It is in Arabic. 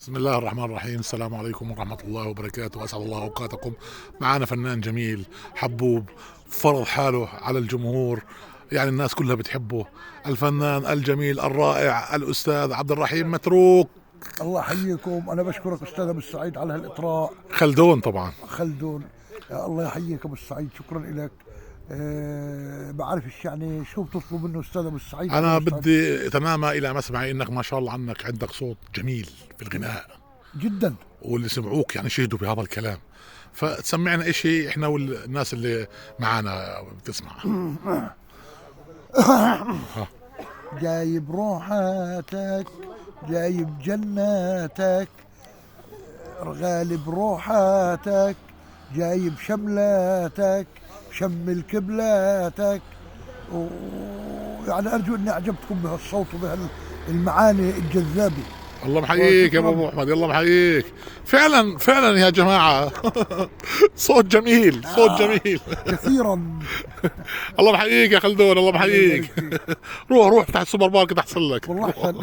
بسم الله الرحمن الرحيم. السلام عليكم ورحمة الله وبركاته، أسعد الله أوقاتكم. معنا فنان جميل حبوب فرض حاله على الجمهور، يعني الناس كلها بتحبه. الفنان الجميل الرائع الأستاذ عبد الرحيم متروك. الله يحييكم. انا بشكرك استاذ ابو السعيد على هالاطراء. خلدون طبعا. خلدون. يا الله يحييك ابو السعيد، شكرا لك. بعرفش يعني شو بتطلب منه استاذ ابو السعيد. أنا بدي تنامى إلى مسمعي إنك ما شاء الله عنك عندك صوت جميل في الغناء جدا. واللي سمعوك يعني شهدوا بهذا الكلام، فتسمعنا إشي إحنا والناس اللي معانا بتسمع. جايب روحاتك، جايب جناتك، غالب روحاتك، جايب شملاتك، شمل كبلاتك. ويعني ارجو اني اعجبتكم بهالصوت وبهالمعاني الجذابه. الله محييك يا ابو احمد، الله محييك. فعلا فعلا يا جماعه. صوت جميل، صوت جميل. كثيرا. الله محييك يا خلدون، الله محييك. روح روح تحت السوبر ماركت احسن لك. والله احسن.